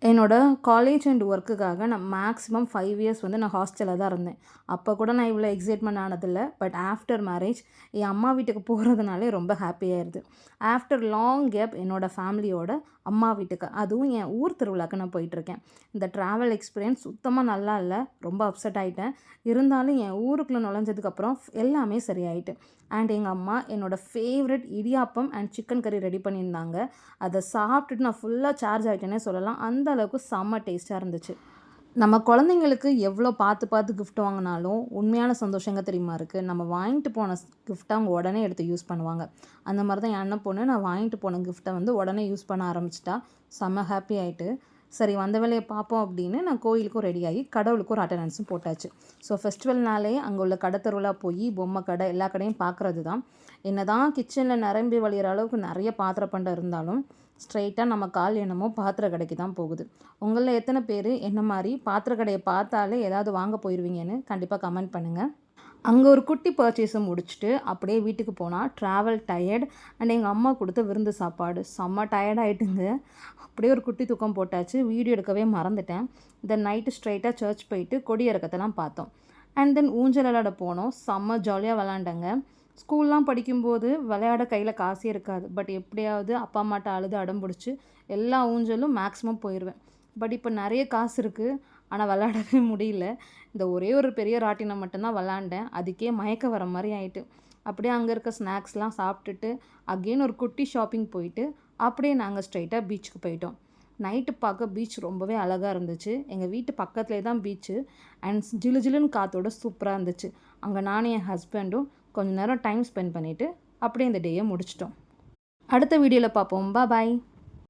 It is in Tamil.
என்னோட காலேஜ் அண்ட் ஒர்க்குக்காக நான் மேக்ஸிமம் 5 இயர்ஸ் வந்து நான் ஹாஸ்டலில் தான் இருந்தேன். அப்போ கூட நான் இவ்வளோ எக்ஸைட்மெண்ட் ஆனதில்ல. பட் ஆஃப்டர் மேரேஜ் என் அம்மா வீட்டுக்கு போகிறதுனாலே ரொம்ப ஹாப்பியாயிருது. ஆஃப்டர் லாங் கேப் என்னோட ஃபேமிலியோட அம்மா வீட்டுக்கு, அதுவும் என் ஊர் திருவிழாக்கு நான் போயிட்டுருக்கேன். இந்த ட்ராவல் எக்ஸ்பீரியன்ஸ் சுத்தமாக நல்லா இல்லை. ரொம்ப அப்செட் ஆகிட்டேன். இருந்தாலும் என் ஊருக்குள்ளே நுழைஞ்சதுக்கப்புறம் எல்லாமே சரியாயிட்டு. அண்ட் எங்கள் அம்மா என்னோடய ஃபேவரட் இடியாப்பம் அண்ட் சிக்கன் கறி ரெடி பண்ணியிருந்தாங்க. அதை சாப்பிட்டுட்டு நான் ஃபுல்லாக சார்ஜ் ஆகிட்டேனே சொல்லலாம். அந்த அளவுக்கு செம்ம டேஸ்ட்டாக இருந்துச்சு. நம்ம குழந்தைங்களுக்கு எவ்வளோ பார்த்து பார்த்து கிஃப்ட் வாங்கினாலும் உண்மையான சந்தோஷம் எங்கே தெரியுமா இருக்குது? நம்ம வாங்கிட்டு போன கிஃப்ட்டை அவங்க உடனே எடுத்து யூஸ் பண்ணுவாங்க. அந்த மாதிரி தான் என் அண்ணன் பொண்ணு நான் வாங்கிட்டு போன கிஃப்ட்டை வந்து உடனே யூஸ் பண்ண ஆரம்பிச்சிட்டா. செம்ம ஹாப்பி ஆகிட்டு, சரி வந்த வேலையை பார்ப்போம் அப்படின்னு நான் கோயிலுக்கும் ரெடியாகி கடவுளுக்கும் ஒரு அட்டண்டன்ஸும் போட்டாச்சு. ஸோ ஃபெஸ்டிவல்னாலே அங்கே உள்ள கடை தெருவில் போய் பொம்மை கடை எல்லா கடையும் பார்க்குறது தான். என்ன தான் கிச்சனில் நிரம்பி வழிகிற அளவுக்கு நிறைய பாத்திர பண்டம் இருந்தாலும் ஸ்ட்ரைட்டாக நம்ம கால் என்னமோ பாத்திர கடைக்கு தான் போகுது. உங்களில் எத்தனை பேர் என்ன மாதிரி பாத்திர கடையை பார்த்தாலே ஏதாவது வாங்க போயிடுவீங்கன்னு கண்டிப்பாக கமெண்ட் பண்ணுங்கள். அங்கே ஒரு குட்டி பர்ச்சேஸை முடிச்சுட்டு அப்படியே வீட்டுக்கு போனால் ட்ராவல் டயர்ட் அண்ட் எங்கள் அம்மா கொடுத்த விருந்து சாப்பாடு செம்ம டயர்டாகிட்டுங்க. அப்படியே ஒரு குட்டி தூக்கம் போட்டாச்சு. வீடியோ எடுக்கவே மறந்துட்டேன். தென் நைட்டு ஸ்ட்ரைட்டாக சர்ச் போயிட்டு கொடி இறக்கத்தெல்லாம் பார்த்தோம். அண்ட் தென் ஊஞ்சல் விளையாட போனோம். செம்ம ஜாலியாக விளாண்டங்க. ஸ்கூல்லாம் படிக்கும்போது விளையாட கையில் காசே இருக்காது. பட் எப்படியாவது அப்பா அம்மாட்ட அழுது அடம் பிடிச்சி எல்லா ஊஞ்சலும் மேக்ஸிமம் போயிடுவேன். பட் இப்போ நிறைய காசு இருக்குது, ஆனால் விளையாடவே முடியல. இந்த ஒரே ஒரு பெரிய ராட்டினம் மட்டும்தான் விளாண்டேன். அதுக்கே மயக்க வர மாதிரி ஆயிட்டு. அப்படியே அங்கே இருக்க ஸ்நாக்ஸ்லாம் சாப்பிட்டுட்டு அகெயின் ஒரு குட்டி ஷாப்பிங் போயிட்டு அப்படியே நாங்கள் ஸ்ட்ரைட்டாக பீச்சுக்கு போயிட்டோம். நைட்டு பார்க்க பீச் ரொம்பவே அழகாக இருந்துச்சு. எங்கள் வீட்டு பக்கத்துலேயே தான் பீச்சு. அண்ட் ஜிலு ஜிலுன்னு காற்றோட சூப்பராக இருந்துச்சு. அங்கே நானும் என் ஹஸ்பண்டும் கொஞ்சம் நேரம் டைம் ஸ்பெண்ட் பண்ணிவிட்டு அப்படியே இந்த டேயை முடிச்சிட்டோம். அடுத்த வீடியோவில் பார்ப்போம். பாய்.